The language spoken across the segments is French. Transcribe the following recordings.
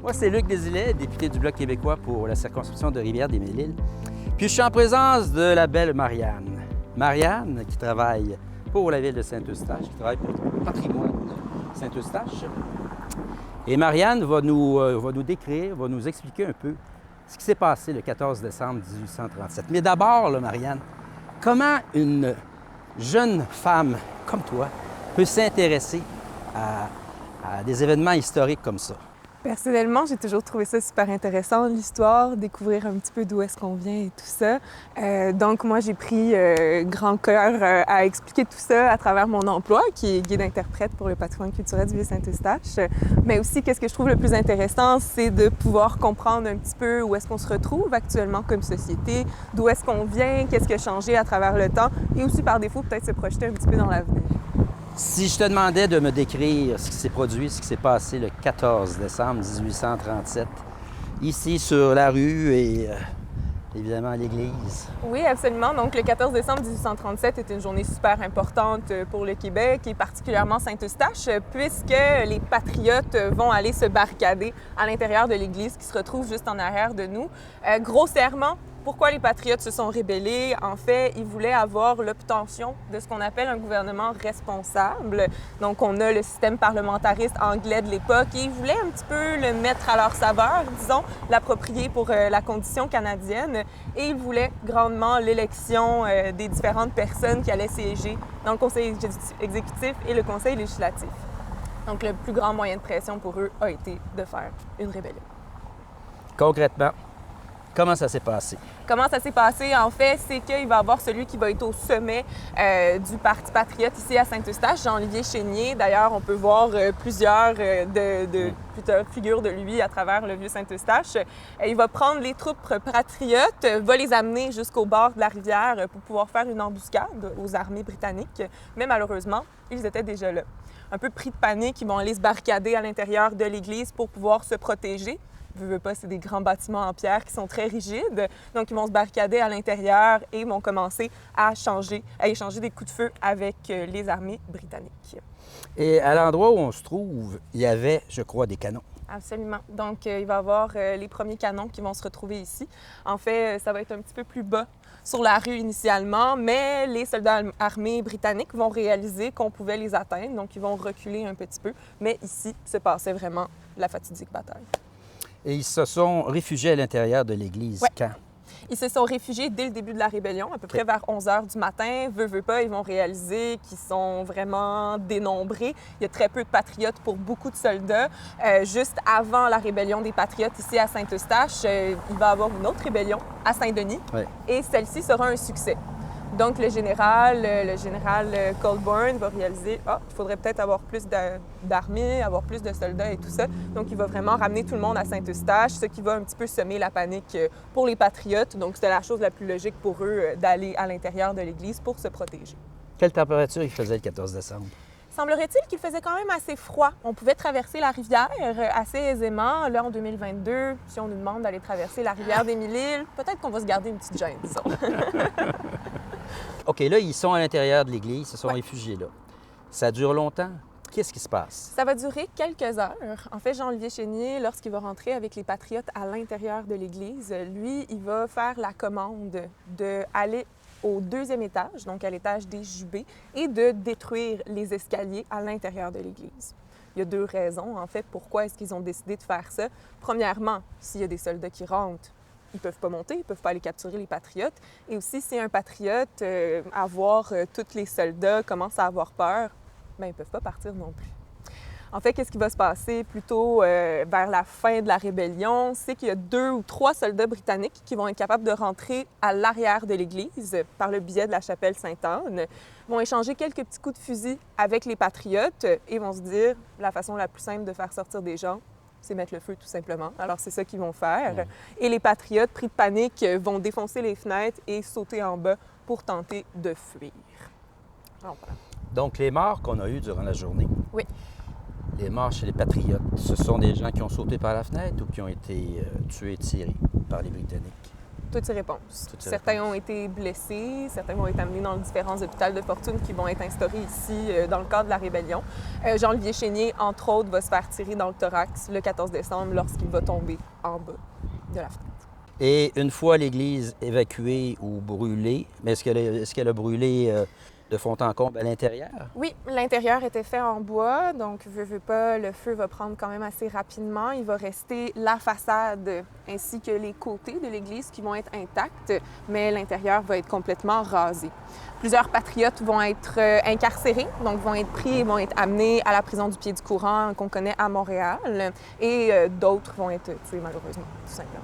Moi, c'est Luc Desilets, député du Bloc québécois pour la circonscription de Rivière-des-Mille-Îles. Puis je suis en présence de la belle Marianne. Marianne, qui travaille pour la ville de Saint-Eustache, qui travaille pour le patrimoine de Saint-Eustache. Et Marianne va nous décrire, va nous expliquer un peu ce qui s'est passé le 14 décembre 1837. Mais d'abord, là, Marianne, comment une jeune femme comme toi peut s'intéresser à des événements historiques comme ça? Personnellement, j'ai toujours trouvé ça super intéressant, l'histoire, découvrir un petit peu d'où est-ce qu'on vient et tout ça. Donc moi, j'ai pris grand cœur à expliquer tout ça à travers mon emploi, qui est guide-interprète pour le patrimoine culturel du Vieux-Saint-Eustache. Mais aussi, qu'est-ce que je trouve le plus intéressant, c'est de pouvoir comprendre un petit peu où est-ce qu'on se retrouve actuellement comme société, d'où est-ce qu'on vient, qu'est-ce qui a changé à travers le temps, et aussi par défaut, peut-être se projeter un petit peu dans l'avenir. Si je te demandais de me décrire ce qui s'est produit, ce qui s'est passé le 14 décembre 1837, ici sur la rue et évidemment à l'église. Oui, absolument. Donc, le 14 décembre 1837 est une journée super importante pour le Québec et particulièrement Saint-Eustache, puisque les patriotes vont aller se barricader à l'intérieur de l'église qui se retrouve juste en arrière de nous. Grossièrement, pourquoi les patriotes se sont rébellés? En fait, ils voulaient avoir l'obtention de ce qu'on appelle un gouvernement responsable. Donc, on a le système parlementariste anglais de l'époque et ils voulaient un petit peu le mettre à leur saveur, disons, l'approprier pour la condition canadienne. Et ils voulaient grandement l'élection des différentes personnes qui allaient siéger dans le Conseil exécutif et le Conseil législatif. Donc, le plus grand moyen de pression pour eux a été de faire une rébellion. Concrètement, comment ça s'est passé? Comment ça s'est passé, en fait, c'est qu'il va y avoir celui qui va être au sommet du Parti patriote ici à Saint-Eustache, Jean-Olivier Chénier. D'ailleurs, on peut voir plusieurs figures de lui à travers le vieux Saint-Eustache. Il va prendre les troupes patriotes, va les amener jusqu'au bord de la rivière pour pouvoir faire une embuscade aux armées britanniques. Mais malheureusement, ils étaient déjà là. Un peu pris de panique, ils vont aller se barricader à l'intérieur de l'église pour pouvoir se protéger. Veux pas, c'est des grands bâtiments en pierre qui sont très rigides. Donc, ils vont se barricader à l'intérieur et vont commencer à échanger des coups de feu avec les armées britanniques. Et à l'endroit où on se trouve, il y avait, je crois, des canons. Absolument. Donc, il va y avoir les premiers canons qui vont se retrouver ici. En fait, ça va être un petit peu plus bas sur la rue initialement, mais les soldats armés britanniques vont réaliser qu'on pouvait les atteindre. Donc, ils vont reculer un petit peu. Mais ici, se passait vraiment la fatidique bataille. Et ils se sont réfugiés à l'intérieur de l'église. Ouais. Quand? Ils se sont réfugiés dès le début de la rébellion, à peu près vers 11 h du matin. Veut pas, ils vont réaliser qu'ils sont vraiment dénombrés. Il y a très peu de patriotes pour beaucoup de soldats. Juste avant la rébellion des patriotes ici à Saint-Eustache, il va y avoir une autre rébellion à Saint-Denis. Ouais. Et celle-ci sera un succès. Donc, le général Colborne va réaliser il faudrait peut-être avoir plus d'armées, avoir plus de soldats et tout ça. Donc, il va vraiment ramener tout le monde à Saint-Eustache, ce qui va un petit peu semer la panique pour les patriotes. Donc, c'était la chose la plus logique pour eux d'aller à l'intérieur de l'église pour se protéger. Quelle température il faisait le 14 décembre? Semblerait-il qu'il faisait quand même assez froid. On pouvait traverser la rivière assez aisément. Là, en 2022, si on nous demande d'aller traverser la rivière des Mille-Îles, peut-être qu'on va se garder une petite gêne, disons. OK, là, ils sont à l'intérieur de l'église, ils se sont réfugiés là. Ça dure longtemps? Qu'est-ce qui se passe? Ça va durer quelques heures. En fait, Jean-Olivier Chénier, lorsqu'il va rentrer avec les patriotes à l'intérieur de l'église, lui, il va faire la commande d'aller au deuxième étage, donc à l'étage des jubés, et de détruire les escaliers à l'intérieur de l'église. Il y a deux raisons, en fait, pourquoi est-ce qu'ils ont décidé de faire ça. Premièrement, s'il y a des soldats qui rentrent, ils ne peuvent pas monter, ils ne peuvent pas aller capturer les patriotes. Et aussi, si un patriote, tous les soldats commencent à avoir peur, bien, ils ne peuvent pas partir non plus. En fait, qu'est-ce qui va se passer plutôt vers la fin de la rébellion? C'est qu'il y a 2 ou 3 soldats britanniques qui vont être capables de rentrer à l'arrière de l'église par le biais de la chapelle Sainte-Anne, vont échanger quelques petits coups de fusil avec les patriotes et vont se dire la façon la plus simple de faire sortir des gens, c'est mettre le feu tout simplement. Alors, c'est ça qu'ils vont faire. Ouais. Et les patriotes, pris de panique, vont défoncer les fenêtres et sauter en bas pour tenter de fuir. Alors, voilà. Donc, les morts qu'on a eus durant la journée, oui. Les morts chez les patriotes, ce sont des gens qui ont sauté par la fenêtre ou qui ont été tués et tirés par les Britanniques? toutes ces réponses. Toutes ces Certains réponses. ont été blessés, certains vont être amenés dans différents hôpitaux de fortune qui vont être instaurés ici dans le cadre de la rébellion. Jean-Olivier Chénier, entre autres, va se faire tirer dans le thorax le 14 décembre lorsqu'il va tomber en bas de la fenêtre. Et une fois l'église évacuée ou brûlée, mais est-ce qu'elle a brûlé de fond en comble à l'intérieur? Oui, l'intérieur était fait en bois, donc veux pas, le feu va prendre quand même assez rapidement. Il va rester la façade ainsi que les côtés de l'église qui vont être intacts, mais l'intérieur va être complètement rasé. Plusieurs patriotes vont être incarcérés, donc vont être pris et vont être amenés à la prison du Pied-du-Courant qu'on connaît à Montréal, et d'autres vont être tués malheureusement, tout simplement.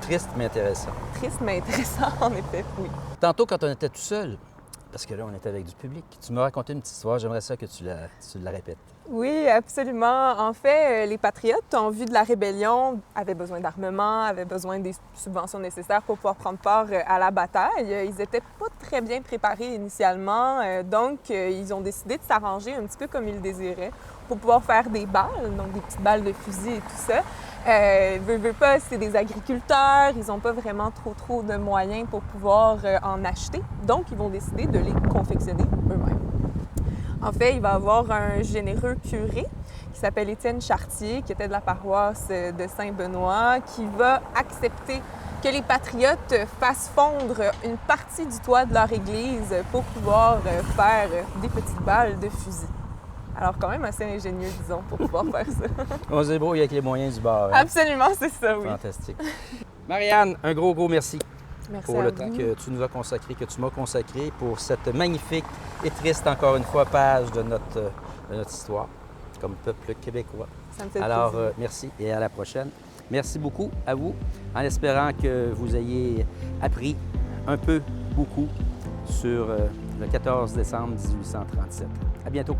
Triste mais intéressant. Triste mais intéressant, en effet, oui. Tantôt, quand on était tout seul, parce que là, on était avec du public, tu m'as raconté une petite histoire. J'aimerais ça que tu la répètes. Oui, absolument. En fait, les patriotes, en vue de la rébellion, avaient besoin d'armement, avaient besoin des subventions nécessaires pour pouvoir prendre part à la bataille. Ils n'étaient pas très bien préparés initialement, donc ils ont décidé de s'arranger un petit peu comme ils le désiraient pour pouvoir faire des balles, donc des petites balles de fusil et tout ça. Veux pas, c'est des agriculteurs, ils n'ont pas vraiment trop de moyens pour pouvoir en acheter, donc ils vont décider de les confectionner eux-mêmes. En fait, il va y avoir un généreux curé qui s'appelle Étienne Chartier, qui était de la paroisse de Saint-Benoît, qui va accepter que les patriotes fassent fondre une partie du toit de leur église pour pouvoir faire des petites balles de fusil. Alors quand même assez ingénieux, disons, pour pouvoir faire ça. On se débrouille avec les moyens du bord. Hein? Absolument, c'est ça, oui. Fantastique. Marianne, un gros merci. Merci Pour à le vous. temps que tu nous as consacré, que tu m'as consacré pour cette magnifique et triste, encore une fois, page de notre histoire comme peuple québécois. Ça me fait Alors, plaisir. merci et à la prochaine. Merci beaucoup à vous, en espérant que vous ayez appris un peu, beaucoup sur le 14 décembre 1837. À bientôt.